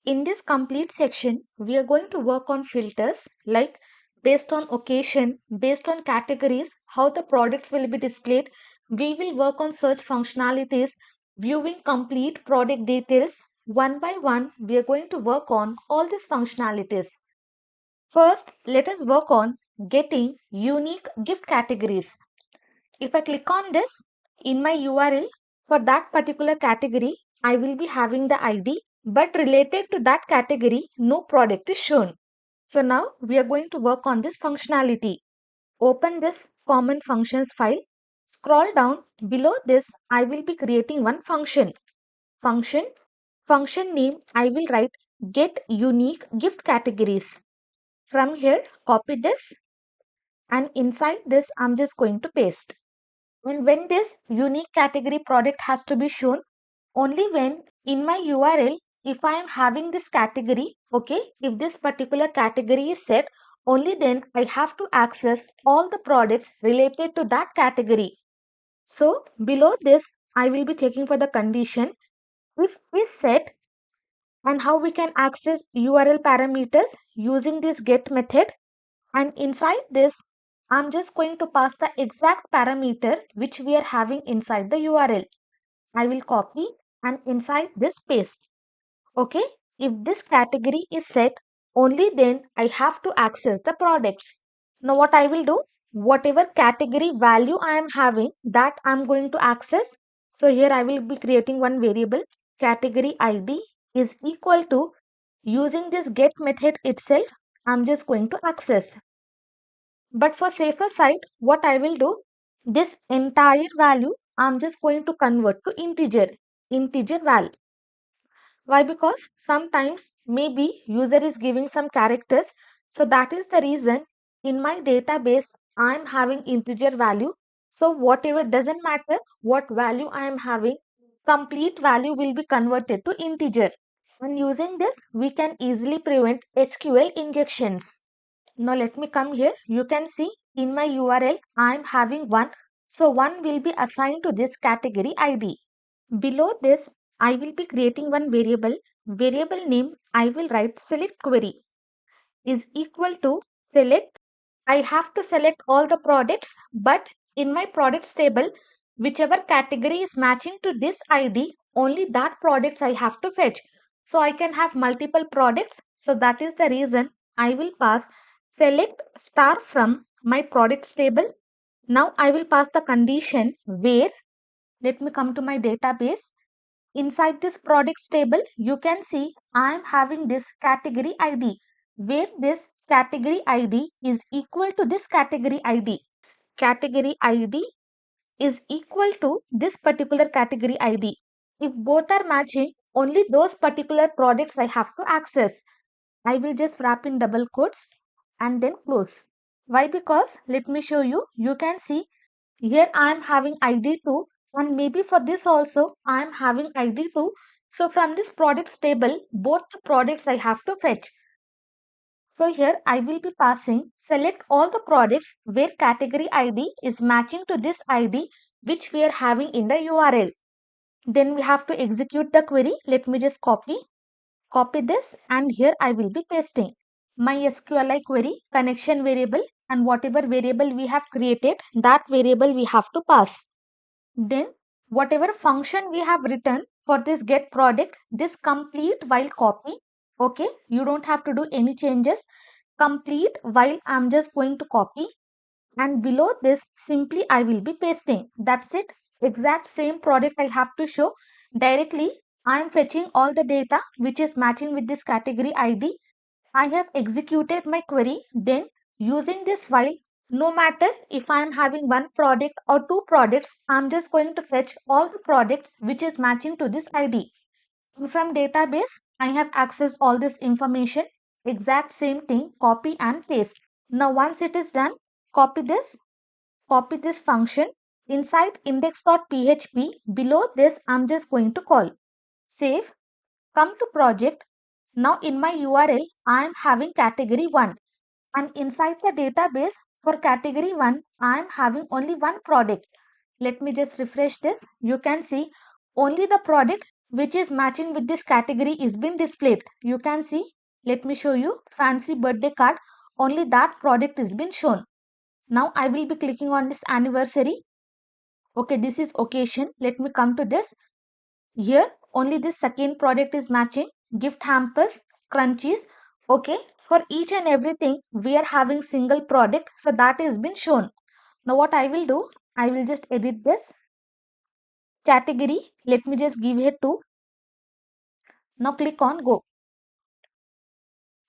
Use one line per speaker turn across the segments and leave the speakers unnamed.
In this complete section, we are going to work on filters like based on occasion, based on categories, how the products will be displayed. We will work on search functionalities, viewing complete product details. One by one, we are going to work on all these functionalities. First, let us work on getting unique gift categories. If I click on this in my URL for that particular category, I will be having the ID, but related to that category, no product is shown. So now we are going to work on this functionality. Open this common functions file. Scroll down below this. I will be creating one function. Function name, I will write get unique gift categories. From here, copy this and inside this, I'm just going to paste. And when this unique category product has to be shown, only when in my URL, if I am having this category, okay, if this particular category is set, only then I have to access all the products related to that category. So below this, I will be checking for the condition if is set and how we can access URL parameters using this get method. And inside this, I'm just going to pass the exact parameter which we are having inside the URL. I will copy and inside this paste. Okay, if this category is set, only then I have to access the products. Now what I will do, whatever category value I am having, that I am going to access. So here I will be creating one variable, category ID is equal to, using this get method itself, I am just going to access. But for safer side, what I will do, this entire value, I'm just going to convert to integer val. Why? Because sometimes maybe user is giving some characters. So that is the reason in my database, I'm having integer value. So whatever doesn't matter what value I am having, complete value will be converted to integer. And using this, we can easily prevent SQL injections. Now let me come here. You can see in my URL, I am having one. So one will be assigned to this category ID. Below this, I will be creating one variable. Variable name, I will write select query is equal to select. I have to select all the products, but in my products table, whichever category is matching to this ID, only that products I have to fetch. So I can have multiple products. So that is the reason I will pass select star from my products table. Now I will pass the condition where, let me come to my database. Inside this products table, you can see I am having this category ID, where this category ID is equal to this category ID. Category ID is equal to this particular category ID. If both are matching, only those particular products I have to access. I will just wrap in double quotes and then close. Why? Because let me show you. You can see here I am having ID2 and maybe for this also I am having ID2. So from this products table, both the products I have to fetch. So here I will be passing select all the products where category ID is matching to this ID which we are having in the URL. Then we have to execute the query. Let me just copy this and here I will be pasting my SQLi query connection variable, and whatever variable we have created, that variable we have to pass. Then whatever function we have written for this get product, this complete while copy. Okay, you don't have to do any changes. Complete while I'm just going to copy, and below this simply I will be pasting. That's it. Exact same product I have to show directly. I am fetching all the data which is matching with this category ID. I have executed my query. Then using this file, no matter if I am having one product or two products, I'm just going to fetch all the products which is matching to this ID. And from database, I have accessed all this information. Exact same thing, copy and paste. Now once it is done, copy this function inside index.php. Below this, I'm just going to call. Save, come to project. Now in my URL, I am having category 1. And inside the database for category 1, I am having only one product. Let me just refresh this. You can see only the product which is matching with this category is been displayed. You can see, let me show you, fancy birthday card, only that product is been shown. Now I will be clicking on this anniversary. Okay, this is occasion. Let me come to this. Here only this second product is matching, gift hampers, scrunchies. Okay, for each and everything we are having single product, so that is been shown. Now what I will do, I will just edit this category. Let me just give here 2. Now click on go.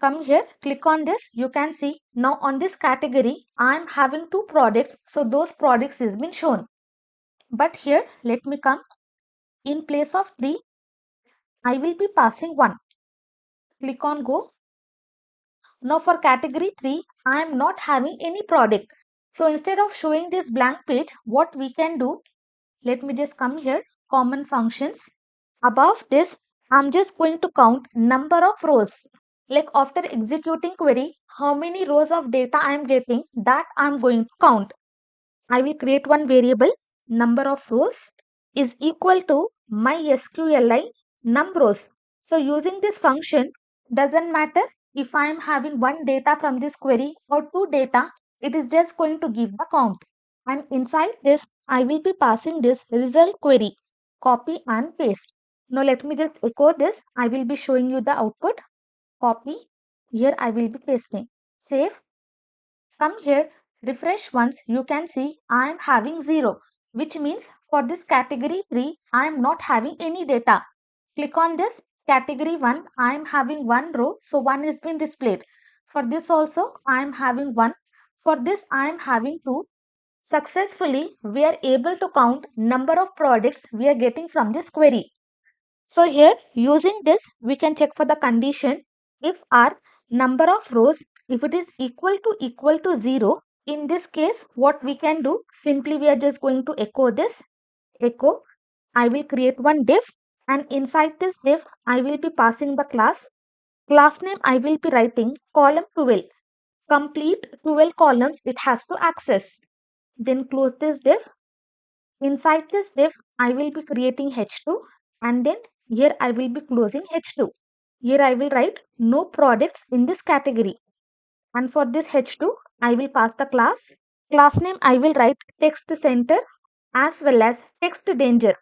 Come here, click on this. You can see now on this category I am having 2 products, so those products is been shown. But here let me come, in place of 3 I will be passing 1. Click on go. Now for category 3 I am not having any product. So instead of showing this blank page, what we can do, let me just come here, common functions. Above this I'm just going to count number of rows. Like after executing query, how many rows of data I am getting, that I am going to count. I will create one variable, number of rows is equal to MySQL num rows. So using this function, doesn't matter if I am having one data from this query or 2 data, it is just going to give the count. And inside this, I will be passing this result query, copy and paste. Now let me just echo this. I will be showing you the output. Copy. Here I will be pasting. Save. Come here, refresh once, you can see I am having 0, which means for this category 3 I am not having any data. Click on this category 1, I am having 1 row, so 1 is been displayed. For this also I am having 1. For this I am having 2. Successfully we are able to count number of products we are getting from this query. So here using this we can check for the condition, if our number of rows, if it is equal to 0, in this case what we can do, simply we are just going to echo this, echo. I will create one div, and inside this div I will be passing the class name. I will be writing column 12, complete 12 columns it has to access. Then close this div. Inside this div, I will be creating H2, and then here I will be closing H2. Here I will write no products in this category. And for this H2, I will pass the class. Class name I will write text center as well as text danger.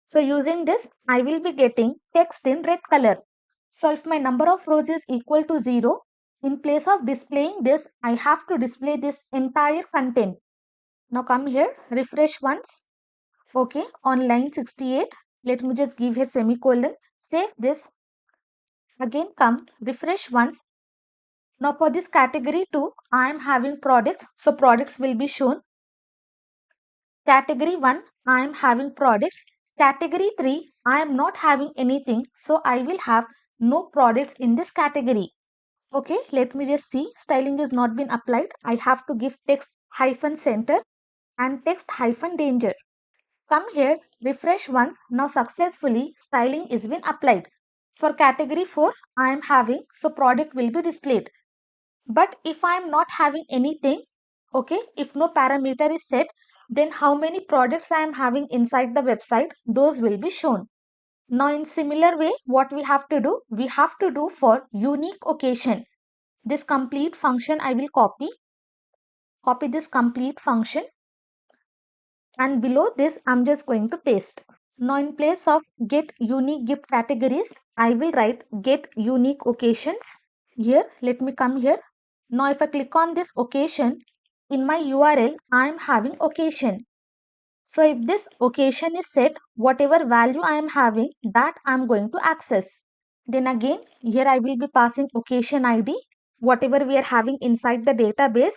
So using this, I will be getting text in red color. So if my number of rows is equal to 0, in place of displaying this, I have to display this entire content. Now come here, refresh once. Okay, on line 68, let me just give a semicolon, save this, again come, refresh once. Now for this category 2, I am having products, so products will be shown. Category 1, I am having products. Category 3, I am not having anything, so I will have no products in this category. Okay, let me just see, styling is not been applied. I have to give text hyphen center and text hyphen danger. Come here, refresh once. Now successfully styling is been applied. For category 4, I am having, so product will be displayed. But if I am not having anything, okay, if no parameter is set, then how many products I am having inside the website, those will be shown. Now in similar way, what we have to do? We have to do for unique occasion. This complete function I will copy this complete function, and below this I'm just going to paste. Now in place of get unique gift categories, I will write get unique occasions. Here, let me come here. Now if I click on this occasion, in my URL, I am having occasion. So if this occasion is set, whatever value I am having, that I am going to access. Then again, here I will be passing occasion ID. Whatever we are having inside the database,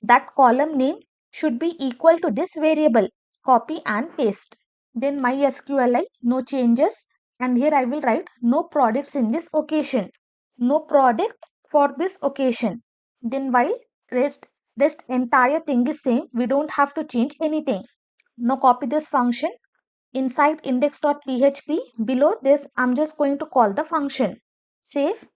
that column name should be equal to this variable. Copy and paste. Then MySQL, no changes. And here I will write no products in this occasion. No product for this occasion. Then while rest entire thing is same, we don't have to change anything. Now copy this function inside index.php. Below this, I'm just going to call the function. Save.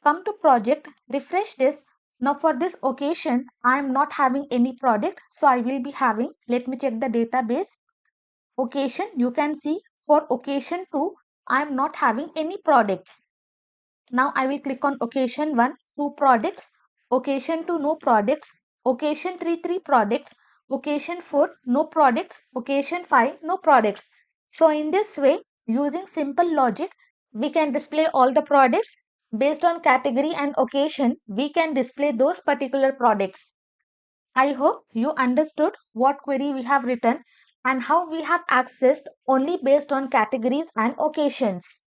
Come to project, refresh this. Now for this occasion, I am not having any product. So I will be having, let me check the database. Occasion, you can see For occasion 2, I am not having any products. Now I will click on occasion 1, 2 products, occasion 2, no products, occasion 3, 3 products, occasion 4, no products, occasion 5, no products. So in this way, using simple logic, we can display all the products. Based on category and occasion, we can display those particular products. I hope you understood what query we have written and how we have accessed only based on categories and occasions.